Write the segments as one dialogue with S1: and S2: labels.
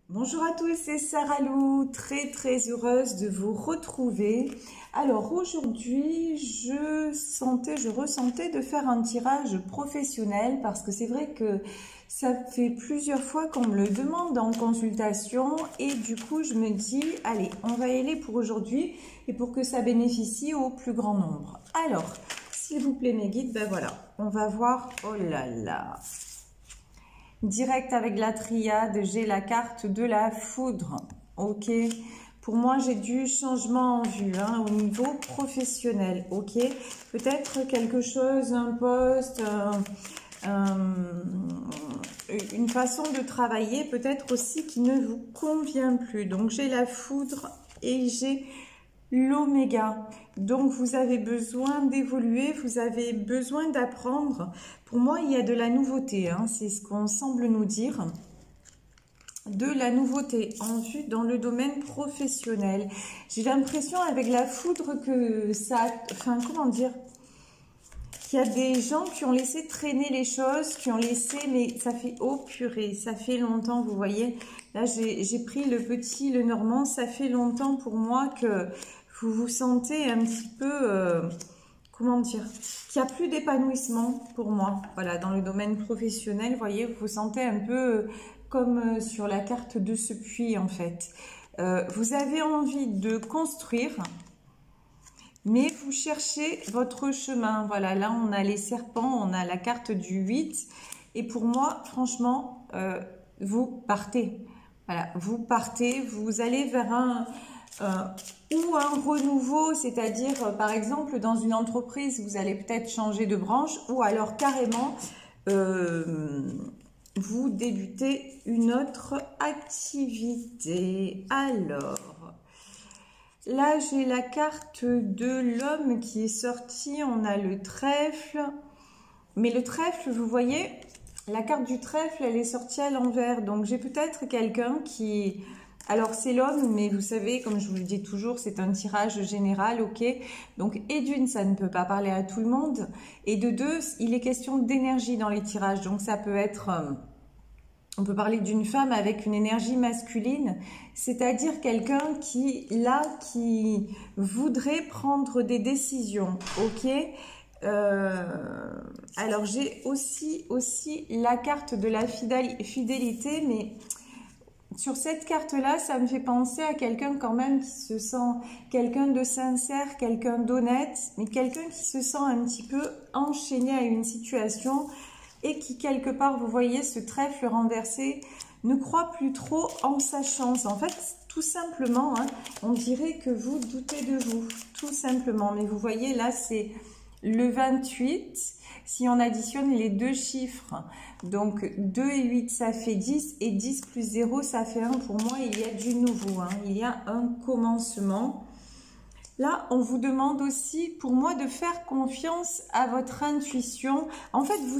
S1: Bonjour à tous, c'est Sarah Lou, très heureuse de vous retrouver. Alors aujourd'hui, je ressentais de faire un tirage professionnel parce que c'est vrai que ça fait plusieurs fois qu'on me le demande en consultation et du coup je me dis, allez, on va y aller pour aujourd'hui et pour que ça bénéficie au plus grand nombre. Alors, s'il vous plaît mes guides, ben voilà, on va voir, oh là là. Direct avec la triade, j'ai la carte de la foudre. Ok. Pour moi, j'ai du changement en vue au niveau professionnel. Ok. Peut-être quelque chose, un poste, une façon de travailler, peut-être aussi qui ne vous convient plus. Donc, j'ai la foudre et j'ai l'oméga. Donc vous avez besoin d'évoluer, vous avez besoin d'apprendre. Pour moi, il y a de la nouveauté, c'est ce qu'on semble nous dire. De la nouveauté en vue dans le domaine professionnel. J'ai l'impression avec la foudre que ça... Enfin, comment dire, qu'il y a des gens qui ont laissé traîner les choses, qui ont laissé... Mais ça fait... Oh purée, ça fait longtemps, vous voyez. Là, j'ai pris le petit, le normand. Ça fait longtemps pour moi que vous vous sentez un petit peu... comment dire, qu'il n'y a plus d'épanouissement pour moi. Voilà, dans le domaine professionnel, vous voyez, vous vous sentez un peu comme sur la carte de ce puits, en fait. Vous avez envie de construire, mais vous cherchez votre chemin. Voilà, là, on a les serpents, on a la carte du 8. Et pour moi, franchement, vous partez. Voilà, vous partez, vous allez vers ou un renouveau, c'est-à-dire par exemple dans une entreprise vous allez peut-être changer de branche ou alors carrément vous débutez une autre activité. Alors là j'ai la carte de l'homme qui est sortie, on a le trèfle, mais le trèfle vous voyez la carte du trèfle elle est sortie à l'envers, donc j'ai peut-être quelqu'un qui... Alors, c'est l'homme, mais vous savez, comme je vous le dis toujours, c'est un tirage général, ok? Donc, et d'une, ça ne peut pas parler à tout le monde. Et de deux, il est question d'énergie dans les tirages. Donc, ça peut être... on peut parler d'une femme avec une énergie masculine, c'est-à-dire quelqu'un qui, là, qui voudrait prendre des décisions, ok? Alors, j'ai aussi la carte de la fidélité, mais... Sur cette carte-là, ça me fait penser à quelqu'un quand même qui se sent, quelqu'un de sincère, quelqu'un d'honnête, mais quelqu'un qui se sent un petit peu enchaîné à une situation et qui quelque part, vous voyez, ce trèfle renversé, ne croit plus trop en sa chance. En fait, tout simplement, on dirait que vous doutez de vous, tout simplement. Mais vous voyez, là, c'est le 28. Si on additionne les deux chiffres, donc 2 et 8, ça fait 10, et 10 plus 0, ça fait 1. Pour moi, il y a du nouveau, il y a un commencement. Là, on vous demande aussi, pour moi, de faire confiance à votre intuition. En fait, vous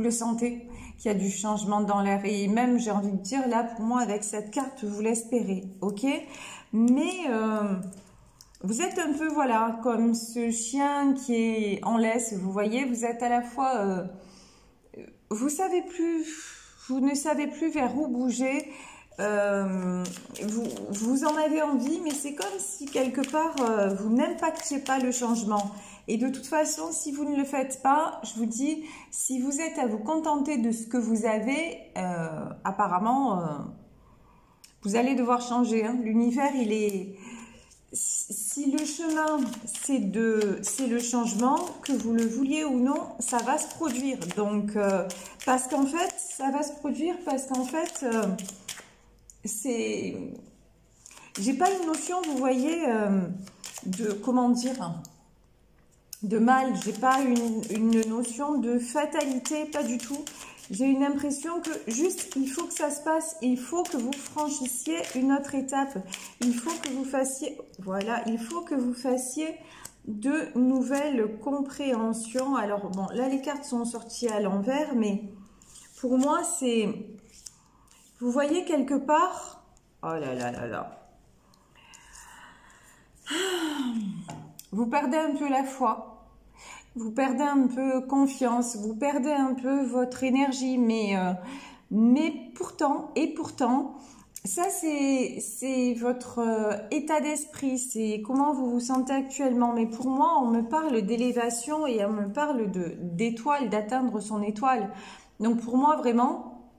S1: le sentez, qu'il y a du changement dans l'air. Et même, j'ai envie de dire, là, pour moi, avec cette carte, vous l'espérez, ok? Mais... vous êtes un peu, voilà, comme ce chien qui est en laisse, vous voyez, vous êtes à la fois, vous ne savez plus vers où bouger, vous en avez envie, mais c'est comme si quelque part, vous n'impactiez pas le changement. Et de toute façon, si vous ne le faites pas, je vous dis, si vous êtes à vous contenter de ce que vous avez, apparemment, vous allez devoir changer. L'univers, il est... Si le chemin, c'est le changement, que vous le vouliez ou non, ça va se produire. Donc, parce qu'en fait, ça va se produire parce qu'en fait, c'est... J'ai pas une notion, vous voyez, de, comment dire, de mal. J'ai pas une notion de fatalité, pas du tout. J'ai une impression que juste, il faut que ça se passe, il faut que vous franchissiez une autre étape. Il faut que vous fassiez, voilà, il faut que vous fassiez de nouvelles compréhensions. Alors, bon, là, les cartes sont sorties à l'envers, mais pour moi, c'est, vous voyez quelque part, oh là là là là, vous perdez un peu la foi. Vous perdez un peu confiance, vous perdez un peu votre énergie, mais pourtant, ça c'est votre état d'esprit, c'est comment vous vous sentez actuellement. Mais pour moi, on me parle d'élévation et on me parle d'étoile, d'atteindre son étoile. Donc pour moi, vraiment,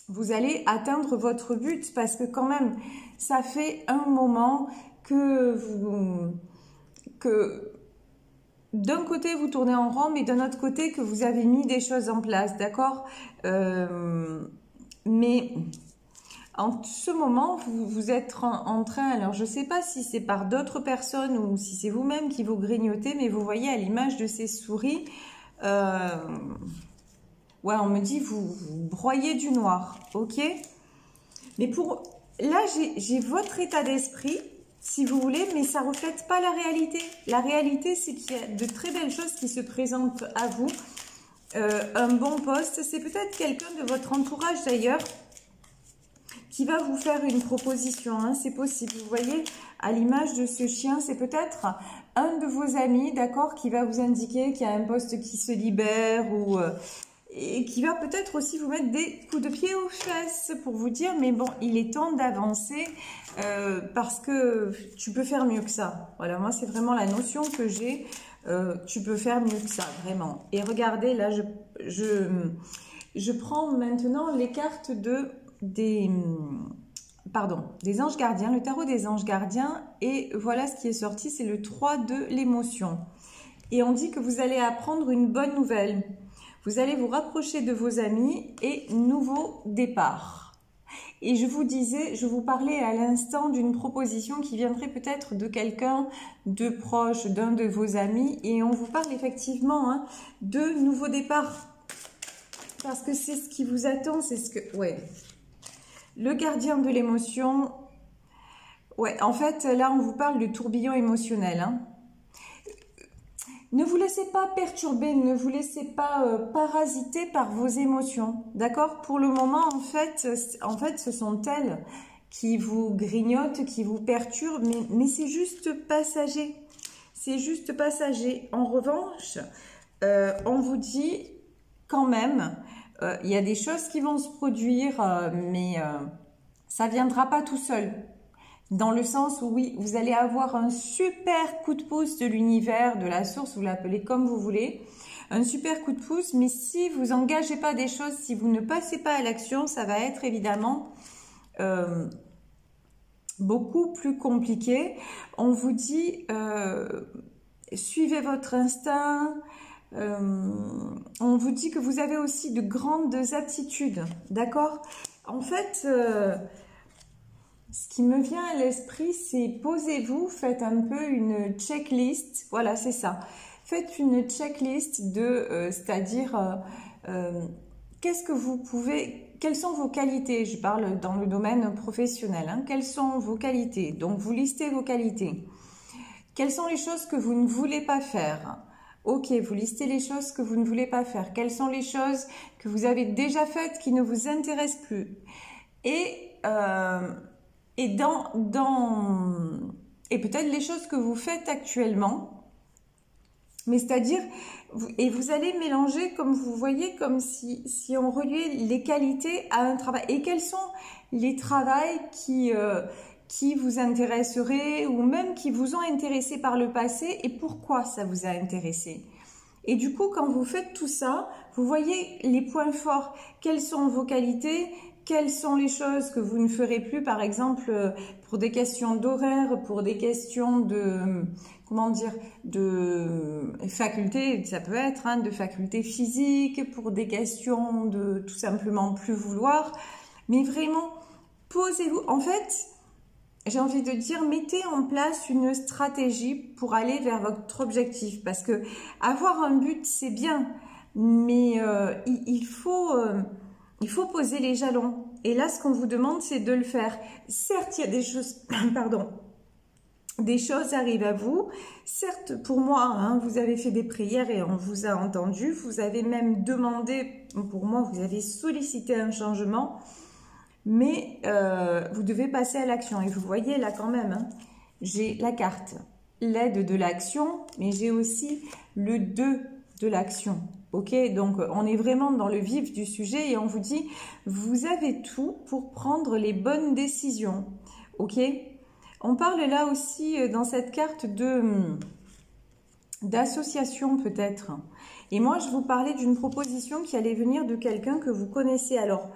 S1: vous allez atteindre votre but parce que quand même, ça fait un moment que d'un côté vous tournez en rond, mais d'un autre côté que vous avez mis des choses en place, d'accord? Mais en ce moment, vous êtes en train, alors je ne sais pas si c'est par d'autres personnes ou si c'est vous-même qui vous grignotez, mais vous voyez à l'image de ces souris, ouais, on me dit vous broyez du noir, ok? Mais là, j'ai votre état d'esprit, si vous voulez, mais ça ne reflète pas la réalité. La réalité, c'est qu'il y a de très belles choses qui se présentent à vous. Un bon poste, c'est peut-être quelqu'un de votre entourage d'ailleurs, qui va vous faire une proposition, hein, c'est possible. Vous voyez, à l'image de ce chien, c'est peut-être un de vos amis, d'accord, qui va vous indiquer qu'il y a un poste qui se libère ou et qui va peut-être aussi vous mettre des coups de pied aux fesses pour vous dire, mais bon, il est temps d'avancer parce que tu peux faire mieux que ça. Voilà, moi, c'est vraiment la notion que j'ai. Tu peux faire mieux que ça, vraiment. Et regardez, là, je prends maintenant les cartes des anges gardiens, le tarot des anges gardiens, et voilà ce qui est sorti, c'est le 3 de l'émotion. Et on dit que vous allez apprendre une bonne nouvelle. Vous allez vous rapprocher de vos amis et nouveau départ. Et je vous parlais à l'instant d'une proposition qui viendrait peut-être de quelqu'un de proche, d'un de vos amis, et on vous parle effectivement hein, de nouveau départ. Parce que c'est ce qui vous attend, c'est ce que... Ouais. Le gardien de l'émotion, ouais, en fait, là, on vous parle de tourbillon émotionnel. Hein. Ne vous laissez pas perturber, ne vous laissez pas parasiter par vos émotions, d'accord? Pour le moment, en fait, ce sont elles qui vous grignotent, qui vous perturbent, mais c'est juste passager. C'est juste passager. En revanche, on vous dit quand même... il y a des choses qui vont se produire, mais ça ne viendra pas tout seul. Dans le sens où oui, vous allez avoir un super coup de pouce de l'univers, de la source, vous l'appelez comme vous voulez. Un super coup de pouce, mais si vous n'engagez pas des choses, si vous ne passez pas à l'action, ça va être évidemment beaucoup plus compliqué. On vous dit, suivez votre instinct. On vous dit que vous avez aussi de grandes aptitudes, d'accord? En fait, ce qui me vient à l'esprit, c'est posez-vous, faites un peu une checklist, voilà, c'est ça. Faites une checklist c'est-à-dire, qu'est-ce que vous pouvez, quelles sont vos qualités? Je parle dans le domaine professionnel, hein, quelles sont vos qualités? Donc, vous listez vos qualités. Quelles sont les choses que vous ne voulez pas faire? Ok, vous listez les choses que vous ne voulez pas faire. Quelles sont les choses que vous avez déjà faites qui ne vous intéressent plus? Et peut-être les choses que vous faites actuellement. Mais c'est-à-dire, et vous allez mélanger, comme vous voyez, comme si on reliait les qualités à un travail. Et quels sont les travails qui vous intéresseraient ou même qui vous ont intéressé par le passé et pourquoi ça vous a intéressé. Et du coup, quand vous faites tout ça, vous voyez les points forts. Quelles sont vos qualités? Quelles sont les choses que vous ne ferez plus, par exemple, pour des questions d'horaire, pour des questions de, comment dire, de facultés, ça peut être, hein, de facultés physiques, pour des questions de tout simplement plus vouloir. Mais vraiment, posez-vous. En fait, j'ai envie de dire, mettez en place une stratégie pour aller vers votre objectif. Parce que avoir un but, c'est bien, mais il faut poser les jalons. Et là, ce qu'on vous demande, c'est de le faire. Certes, il y a des choses, pardon, des choses arrivent à vous. Certes, pour moi, hein, vous avez fait des prières et on vous a entendu. Vous avez même demandé, pour moi, vous avez sollicité un changement. Mais vous devez passer à l'action. Et vous voyez là quand même, hein, j'ai la carte, l'aide de l'action, mais j'ai aussi le 2 de l'action. Ok, donc on est vraiment dans le vif du sujet et on vous dit, vous avez tout pour prendre les bonnes décisions. Ok, on parle là aussi dans cette carte d'association peut-être. Et moi, je vous parlais d'une proposition qui allait venir de quelqu'un que vous connaissez. Alors,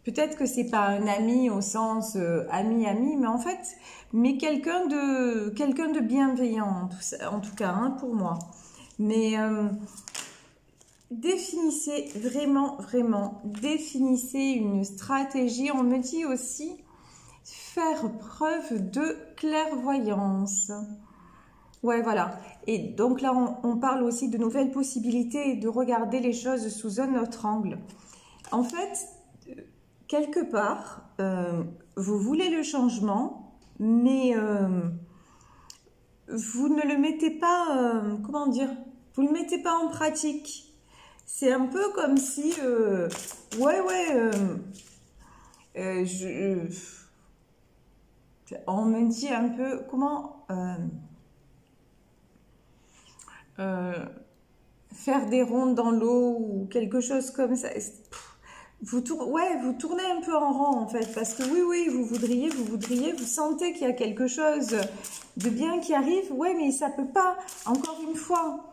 S1: peut-être que c'est pas un ami au sens ami, mais en fait, mais quelqu'un de bienveillant en tout cas, hein, pour moi. Mais définissez vraiment, définissez une stratégie. On me dit aussi faire preuve de clairvoyance. Ouais, voilà. Et donc là, on parle aussi de nouvelles possibilités et de regarder les choses sous un autre angle. En fait, quelque part, vous voulez le changement, mais vous ne le mettez pas, comment dire, vous ne le mettez pas en pratique. C'est un peu comme si, on me dit un peu, comment, faire des rondes dans l'eau ou quelque chose comme ça. Vous tournez un peu en rond en fait, parce que oui, vous voudriez, vous sentez qu'il y a quelque chose de bien qui arrive, ouais, mais ça peut pas, encore une fois,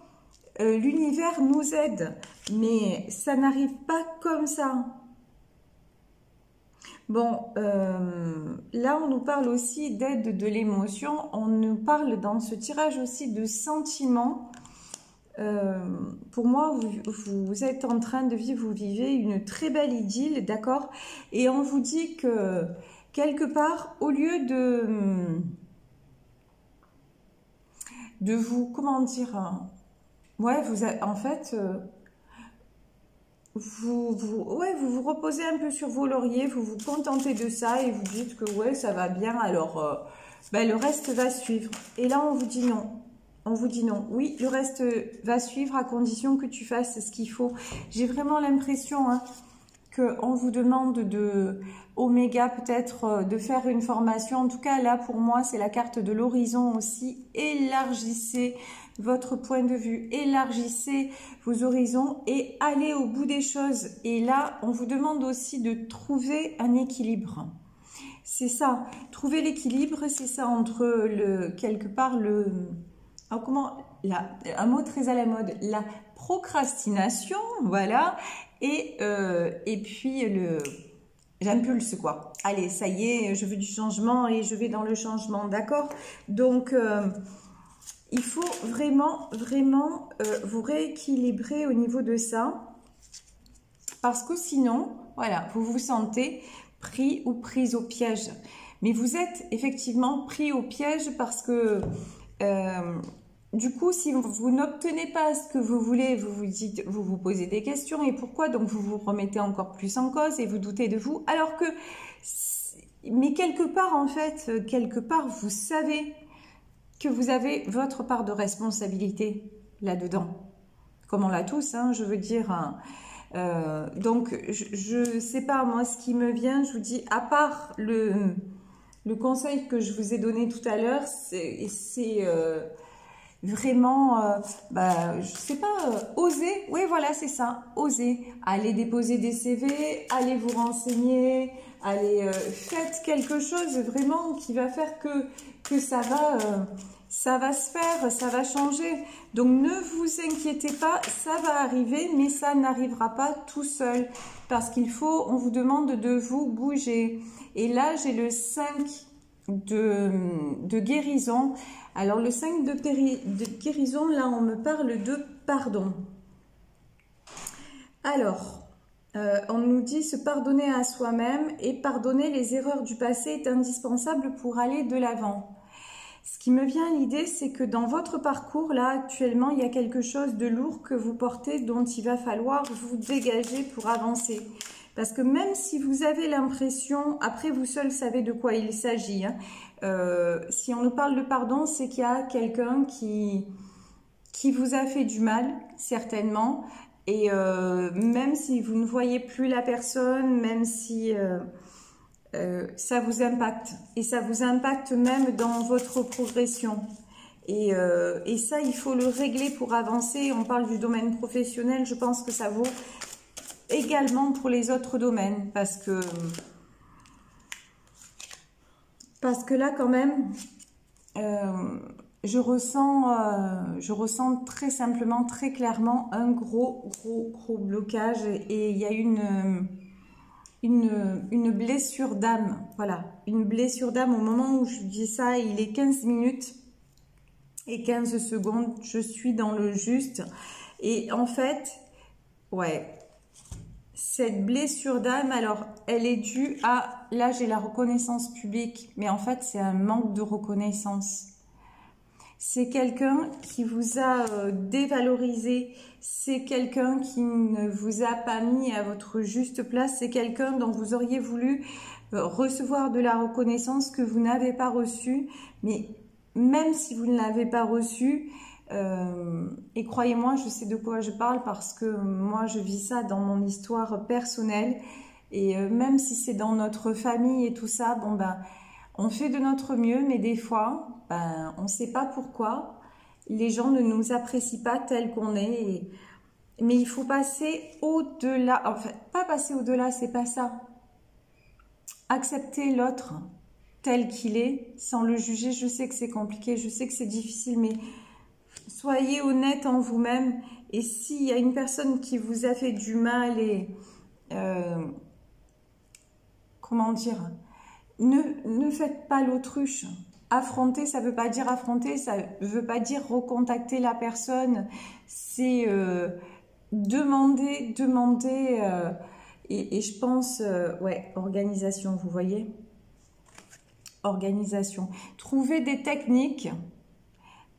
S1: l'univers nous aide, mais ça n'arrive pas comme ça. Bon, là on nous parle aussi d'aide de l'émotion, on nous parle dans ce tirage aussi de sentiments. Pour moi, vous êtes en train de vivre, vous vivez une très belle idylle, d'accord? Et on vous dit que, quelque part, au lieu de vous, comment dire, ouais, en fait, vous vous reposez un peu sur vos lauriers, vous vous contentez de ça et vous dites que ouais, ça va bien, alors le reste va suivre. Et là, on vous dit non. On vous dit non. Oui, le reste va suivre à condition que tu fasses ce qu'il faut. J'ai vraiment l'impression qu'on vous demande de Oméga peut-être de faire une formation. En tout cas, là, pour moi, c'est la carte de l'horizon aussi. Élargissez votre point de vue, élargissez vos horizons et allez au bout des choses. Et là, on vous demande aussi de trouver un équilibre. C'est ça. Trouver l'équilibre, c'est ça entre quelque part un mot très à la mode, la procrastination, voilà, et puis j'impulse quoi. Allez, ça y est, je veux du changement et je vais dans le changement, d'accord? Donc, il faut vraiment vous rééquilibrer au niveau de ça, parce que sinon, voilà, vous vous sentez pris ou prise au piège. Mais vous êtes effectivement pris au piège parce que du coup, si vous n'obtenez pas ce que vous voulez, vous vous posez des questions. Et pourquoi? Donc, vous vous remettez encore plus en cause et vous doutez de vous. Alors que, mais quelque part, en fait, vous savez que vous avez votre part de responsabilité là-dedans. Comme on l'a tous, hein, je veux dire. Donc, je sais pas, moi, ce qui me vient, je vous dis, à part le conseil que je vous ai donné tout à l'heure, c'est vraiment, je sais pas, oser, oui voilà c'est ça, oser, aller déposer des CV, aller vous renseigner, aller faites quelque chose vraiment qui va faire que ça va se faire, ça va changer. Donc ne vous inquiétez pas, ça va arriver, mais ça n'arrivera pas tout seul, parce on vous demande de vous bouger. Et là j'ai le 5 de guérison. Alors le 5 de guérison, là on me parle de pardon. Alors, on nous dit se pardonner à soi-même et pardonner les erreurs du passé est indispensable pour aller de l'avant. Ce qui me vient à l'idée, c'est que dans votre parcours, là, actuellement, il y a quelque chose de lourd que vous portez, dont il va falloir vous dégager pour avancer. Parce que même si vous avez l'impression, après vous seul savez de quoi il s'agit, hein, si on nous parle de pardon, c'est qu'il y a quelqu'un qui vous a fait du mal, certainement, et même si vous ne voyez plus la personne, même si ça vous impacte, et ça vous impacte même dans votre progression. Et ça, il faut le régler pour avancer. On parle du domaine professionnel, je pense que ça vaut également pour les autres domaines. Parce que là, quand même, je ressens très simplement, très clairement un gros blocage. Et il y a une blessure d'âme. Voilà, une blessure d'âme. Au moment où je dis ça, il est 15 minutes. Et 15 secondes, je suis dans le juste. Et en fait, ouais, cette blessure d'âme, alors, elle est due à, là j'ai la reconnaissance publique, mais en fait c'est un manque de reconnaissance. C'est quelqu'un qui vous a dévalorisé, c'est quelqu'un qui ne vous a pas mis à votre juste place, c'est quelqu'un dont vous auriez voulu recevoir de la reconnaissance que vous n'avez pas reçue, mais même si vous ne l'avez pas reçu, et croyez-moi, je sais de quoi je parle parce que moi je vis ça dans mon histoire personnelle, et même si c'est dans notre famille et tout ça, bon ben, on fait de notre mieux, mais des fois, ben, on ne sait pas pourquoi, les gens ne nous apprécient pas tel qu'on est, mais il faut passer au-delà, enfin, pas passer au-delà, c'est pas ça, accepter l'autre tel qu'il est, sans le juger. Je sais que c'est compliqué, je sais que c'est difficile, mais soyez honnête en vous-même. Et s'il y a une personne qui vous a fait du mal et... comment dire, ne faites pas l'autruche. Affronter, ça ne veut pas dire affronter, ça ne veut pas dire recontacter la personne. C'est demander... et je pense... ouais, organisation, vous voyez, organisation. Trouver des techniques,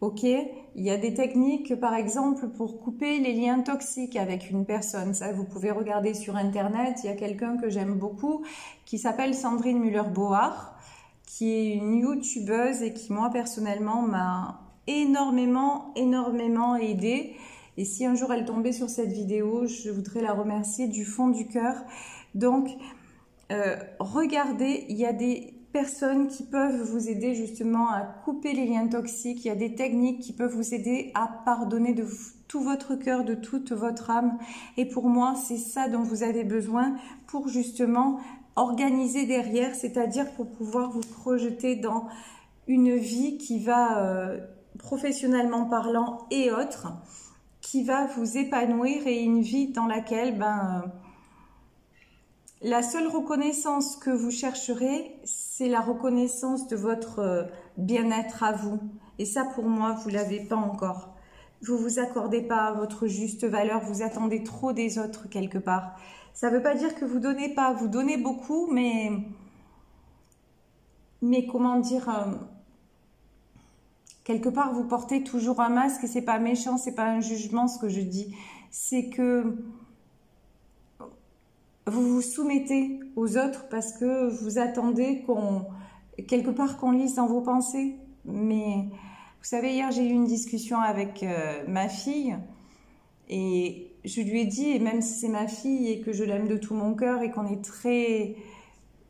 S1: ok, il y a des techniques par exemple pour couper les liens toxiques avec une personne. Ça, vous pouvez regarder sur internet. Il y a quelqu'un que j'aime beaucoup qui s'appelle Sandrine Müller-Bohar, qui est une youtubeuse et qui moi personnellement m'a énormément aidée. Et si un jour elle tombait sur cette vidéo, je voudrais la remercier du fond du cœur. Donc regardez, il y a des personnes qui peuvent vous aider justement à couper les liens toxiques. Il y a des techniques qui peuvent vous aider à pardonner de tout votre cœur, de toute votre âme. Et pour moi, c'est ça dont vous avez besoin pour justement organiser derrière, c'est-à-dire pour pouvoir vous projeter dans une vie qui va, professionnellement parlant et autres, qui va vous épanouir, et une vie dans laquelle, la seule reconnaissance que vous chercherez, c'est la reconnaissance de votre bien-être à vous. Et ça, pour moi, vous ne l'avez pas encore. Vous ne vous accordez pas votre juste valeur, vous attendez trop des autres quelque part. Ça ne veut pas dire que vous ne donnez pas, vous donnez beaucoup, mais comment dire, quelque part, vous portez toujours un masque, et ce n'est pas méchant, ce n'est pas un jugement ce que je dis. C'est que vous vous soumettez aux autres parce que vous attendez quelque part qu'on lise dans vos pensées. Mais vous savez, hier j'ai eu une discussion avec ma fille, et je lui ai dit, et même si c'est ma fille et que je l'aime de tout mon cœur et qu'on est très...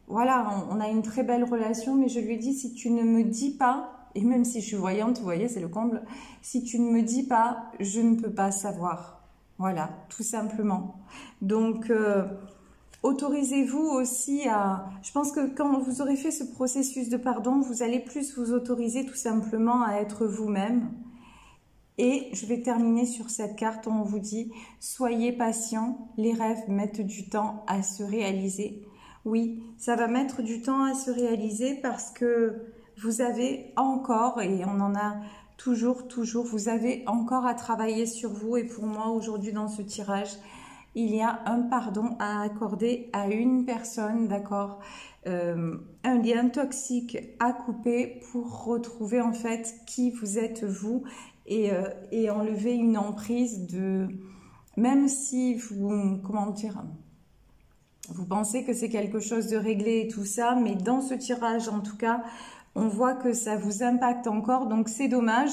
S1: Voilà, on a une très belle relation, mais je lui ai dit, si tu ne me dis pas, et même si je suis voyante, vous voyez, c'est le comble, si tu ne me dis pas, je ne peux pas savoir. Voilà, tout simplement. Donc... autorisez-vous aussi à... Je pense que quand vous aurez fait ce processus de pardon, vous allez plus vous autoriser tout simplement à être vous-même. Et je vais terminer sur cette carte où on vous dit « Soyez patient, les rêves mettent du temps à se réaliser. » Oui, ça va mettre du temps à se réaliser parce que vous avez encore, et on en a toujours, vous avez encore à travailler sur vous. Et pour moi, aujourd'hui, dans ce tirage, il y a un pardon à accorder à une personne, d'accord, un lien toxique à couper pour retrouver en fait qui vous êtes vous, et enlever une emprise de... Même si vous, comment dire, vous pensez que c'est quelque chose de réglé et tout ça, mais dans ce tirage en tout cas, on voit que ça vous impacte encore, donc c'est dommage.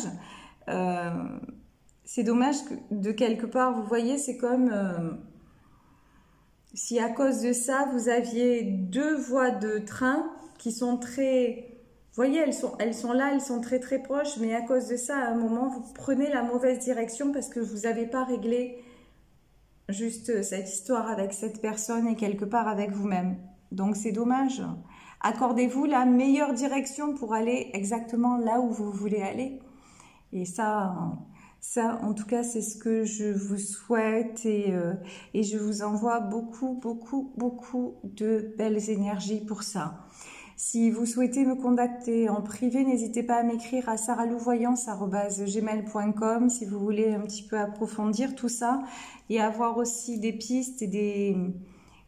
S1: C'est dommage que de quelque part, vous voyez, c'est comme... si à cause de ça, vous aviez deux voies de train qui sont très voyez, elles sont là, elles sont très très proches, mais à cause de ça, à un moment, vous prenez la mauvaise direction parce que vous n'avez pas réglé juste cette histoire avec cette personne et quelque part avec vous-même. Donc c'est dommage. Accordez-vous la meilleure direction pour aller exactement là où vous voulez aller. Et ça, en tout cas, c'est ce que je vous souhaite et je vous envoie beaucoup, beaucoup, beaucoup de belles énergies pour ça. Si vous souhaitez me contacter en privé, n'hésitez pas à m'écrire à saralouvoyance@gmail.com si vous voulez un petit peu approfondir tout ça et avoir aussi des pistes et des,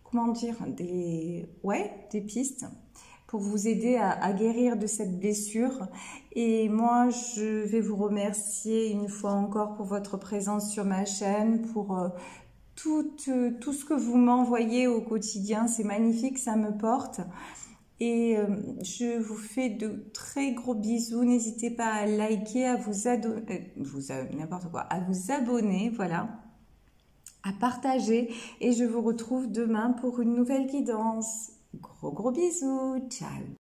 S1: comment dire, des pistes pour vous aider à guérir de cette blessure. Et moi, je vais vous remercier une fois encore pour votre présence sur ma chaîne, pour tout ce que vous m'envoyez au quotidien. C'est magnifique, ça me porte. Et je vous fais de très gros bisous. N'hésitez pas à liker, à vous abonner, voilà, à partager. Et je vous retrouve demain pour une nouvelle guidance. Gros bisous, ciao.